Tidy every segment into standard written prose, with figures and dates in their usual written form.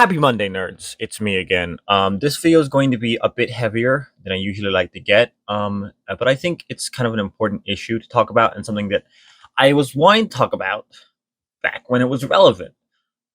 Happy Monday, nerds. It's me again. This video is going to be a bit heavier than I usually like to get, but I think it's kind of an important issue to talk about and something that I was wanting to talk about back when it was relevant.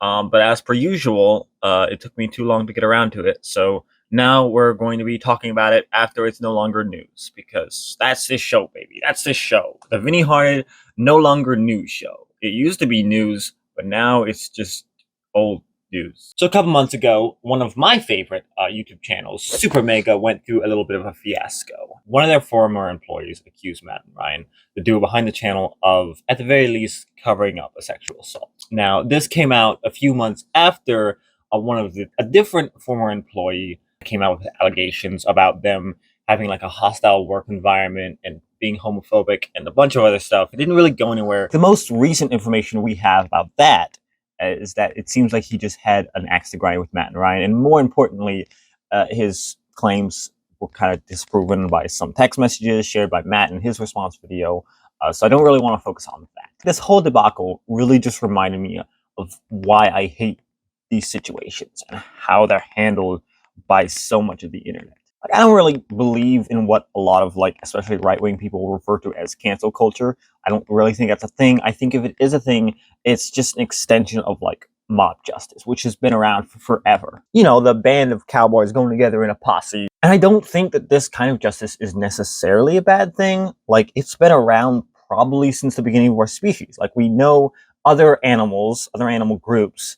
But as per usual, it took me too long to get around to it, so now we're going to be talking about it after it's no longer news, because that's this show, baby. That's this show. The Vinny Hearted, no longer news show. It used to be news, but now it's just old news. So a couple months ago, one of my favorite YouTube channels, SuperMega, went through a little bit of a fiasco. One of their former employees accused Matt and Ryan, the duo behind the channel, of, at the very least, covering up a sexual assault. Now, this came out a few months after a different former employee came out with allegations about them having like a hostile work environment and being homophobic and a bunch of other stuff. It didn't really go anywhere. The most recent information we have about that is that it seems like he just had an axe to grind with Matt and Ryan, and more importantly, his claims were kind of disproven by some text messages shared by Matt in his response video. So I don't really want to focus on that. This whole debacle really just reminded me of why I hate these situations and how they're handled by so much of the internet. Like, I don't really believe in what a lot of, like, especially right-wing people refer to as cancel culture. I don't really think that's a thing. I think if it is a thing, it's just an extension of, like, mob justice, which has been around for forever. You know, the band of cowboys going together in a posse. And I don't think that this kind of justice is necessarily a bad thing. Like, it's been around probably since the beginning of our species. Like, we know other animals, other animal groups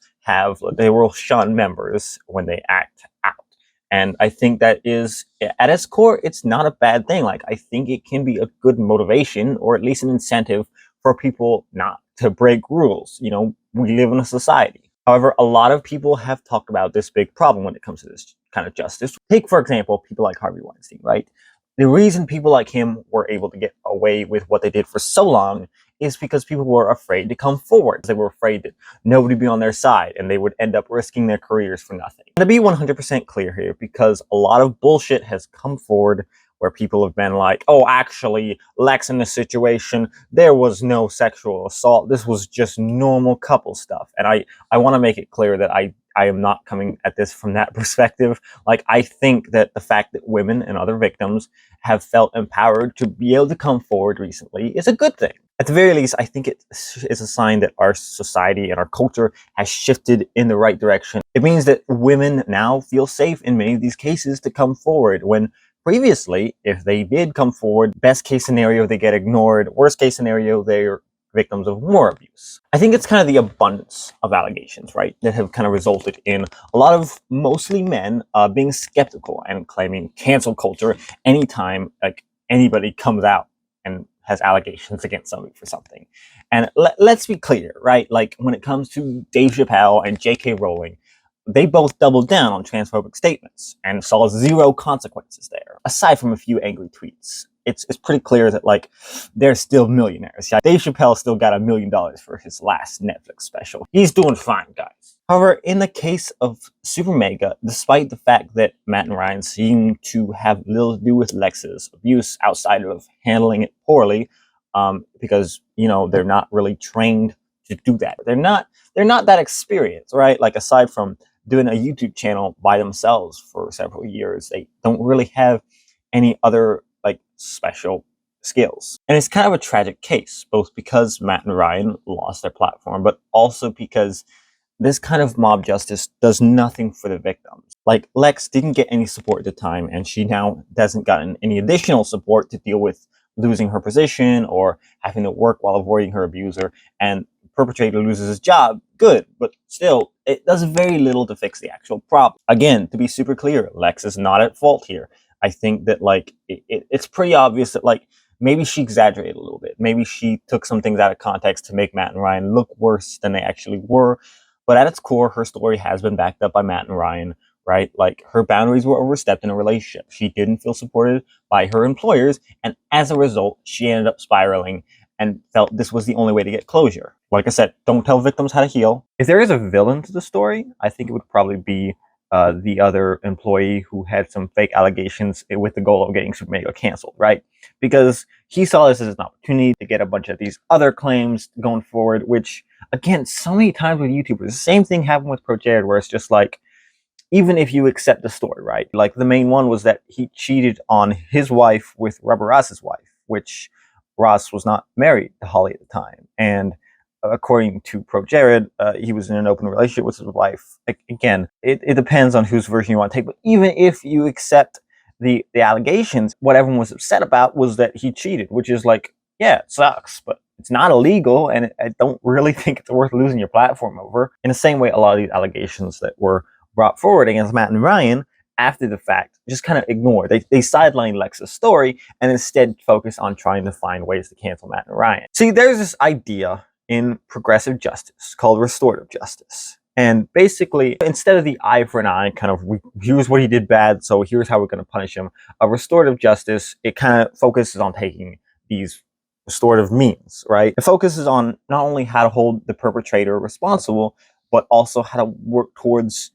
they will shun members when they act out. And I think that is, at its core, it's not a bad thing. Like, I think it can be a good motivation, or at least an incentive for people not to break rules. You know, we live in a society. However, a lot of people have talked about this big problem when it comes to this kind of justice. Take, for example, people like Harvey Weinstein, right? The reason people like him were able to get away with what they did for so long is because people were afraid to come forward. They were afraid that nobody would be on their side and they would end up risking their careers for nothing. And to be 100% clear here, because a lot of bullshit has come forward where people have been like, oh, actually, Lex, in this situation, there was no sexual assault. This was just normal couple stuff. And I want to make it clear that I am not coming at this from that perspective. Like, I think that the fact that women and other victims have felt empowered to be able to come forward recently is a good thing. At the very least, I think it is a sign that our society and our culture has shifted in the right direction. It means that women now feel safe in many of these cases to come forward, when previously, if they did come forward, best case scenario, they get ignored. Worst case scenario, they're victims of more abuse. I think it's kind of the abundance of allegations, right, that have kind of resulted in a lot of mostly men being skeptical and claiming cancel culture anytime like anybody comes out and has allegations against somebody for something. And let's be clear, right? Like, when it comes to Dave Chappelle and J.K. Rowling, they both doubled down on transphobic statements and saw zero consequences there, aside from a few angry tweets. It's pretty clear that, like, they're still millionaires. Yeah, Dave Chappelle still got $1 million for his last Netflix special. He's doing fine, guys. However, in the case of SuperMega, despite the fact that Matt and Ryan seem to have little to do with Lex's abuse outside of handling it poorly, because, you know, they're not really trained to do that. They're not that experienced, right? Like, aside from doing a YouTube channel by themselves for several years, they don't really have any other like special skills. And it's kind of a tragic case, both because Matt and Ryan lost their platform, but also because this kind of mob justice does nothing for the victims. Like, Lex didn't get any support at the time, and she now doesn't get any additional support to deal with losing her position or having to work while avoiding her abuser, and perpetrator loses his job. Good, but still, it does very little to fix the actual problem. Again, to be super clear, Lex is not at fault here. I think that, like, it's pretty obvious that, like, maybe she exaggerated a little bit. Maybe she took some things out of context to make Matt and Ryan look worse than they actually were. But at its core, her story has been backed up by Matt and Ryan, right? Like, her boundaries were overstepped in a relationship. She didn't feel supported by her employers, and as a result, she ended up spiraling and felt this was the only way to get closure. Like I said, don't tell victims how to heal. If there is a villain to the story, I think it would probably be the other employee who had some fake allegations with the goal of getting SuperMega canceled, right? Because he saw this as an opportunity to get a bunch of these other claims going forward, which, again, so many times with YouTubers, the same thing happened with Pro Jared, where it's just like, even if you accept the story, right? Like the main one was that he cheated on his wife with Rubber Ross's wife, which Ross was not married to Holly at the time. And according to Pro Jared, he was in an open relationship with his wife. Again, it depends on whose version you want to take. But even if you accept the allegations, what everyone was upset about was that he cheated, which is like, yeah, it sucks, but it's not illegal, and I don't really think it's worth losing your platform over. In the same way, a lot of these allegations that were brought forward against Matt and Ryan after the fact just kind of ignore. They sidelined Lex's story and instead focus on trying to find ways to cancel Matt and Ryan. See, there's this idea in progressive justice called restorative justice. And basically, instead of the eye for an eye, kind of, here's what he did bad, so here's how we're going to punish him, a restorative justice, it kind of focuses on taking these restorative means, right? It focuses on not only how to hold the perpetrator responsible, but also how to work towards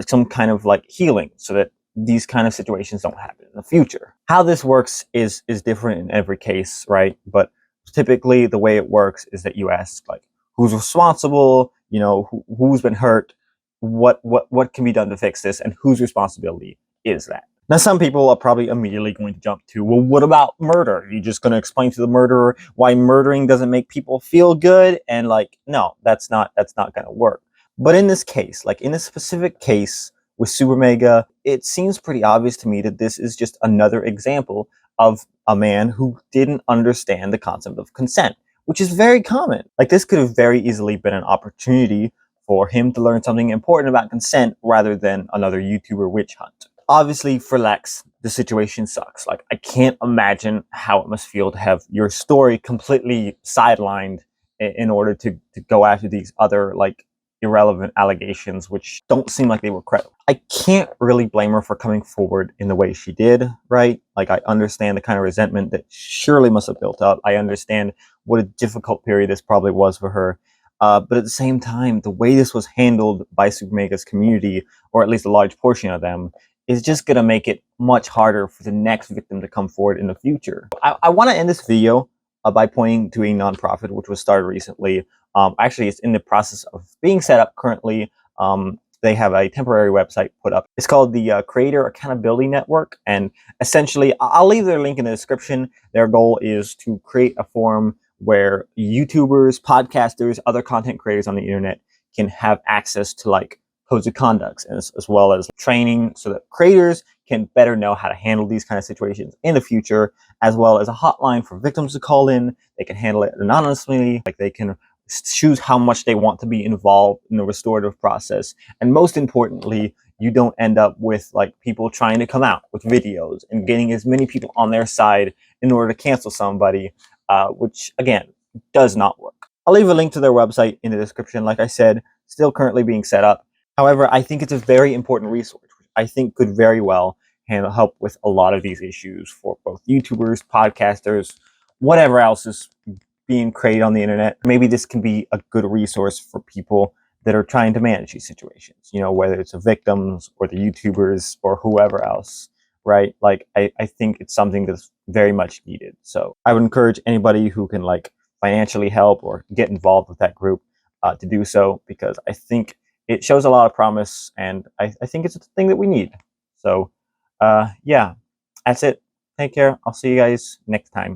some kind of like healing so that these kind of situations don't happen in the future. How this works is different in every case, right? But typically the way it works is that you ask like, who's responsible, you know, who's been hurt, what can be done to fix this, and whose responsibility is that? Now, some people are probably immediately going to jump to, well, what about murder? Are you just going to explain to the murderer why murdering doesn't make people feel good? And like, no, that's not going to work. But in this case, like in this specific case with SuperMega, it seems pretty obvious to me that this is just another example of a man who didn't understand the concept of consent, which is very common. Like this could have very easily been an opportunity for him to learn something important about consent rather than another YouTuber witch hunt. Obviously, for Lex, the situation sucks. Like, I can't imagine how it must feel to have your story completely sidelined in order to go after these other, like, irrelevant allegations, which don't seem like they were credible. I can't really blame her for coming forward in the way she did, right? Like, I understand the kind of resentment that surely must have built up. I understand what a difficult period this probably was for her. But at the same time, the way this was handled by SuperMega's community, or at least a large portion of them, is just going to make it much harder for the next victim to come forward in the future. I want to end this video by pointing to a nonprofit which was started recently. Actually, it's in the process of being set up currently. They have a temporary website put up. It's called the Creator Accountability Network. And essentially, I'll leave their link in the description. Their goal is to create a forum where YouTubers, podcasters, other content creators on the internet can have access to like codes of conduct as well as training so that creators can better know how to handle these kind of situations in the future, as well as a hotline for victims to call in. They can handle it anonymously, like they can choose how much they want to be involved in the restorative process. And most importantly, you don't end up with like people trying to come out with videos and getting as many people on their side in order to cancel somebody, which again, does not work. I'll leave a link to their website in the description. Like I said, still currently being set up. However, I think it's a very important resource, which I think could very well help with a lot of these issues for both YouTubers, podcasters, whatever else is being created on the internet. Maybe this can be a good resource for people that are trying to manage these situations, you know, whether it's the victims or the YouTubers or whoever else, right? Like, I think it's something that's very much needed. So I would encourage anybody who can like financially help or get involved with that group to do so, because I think it shows a lot of promise, and I think it's a thing that we need. So, yeah, that's it. Take care. I'll see you guys next time.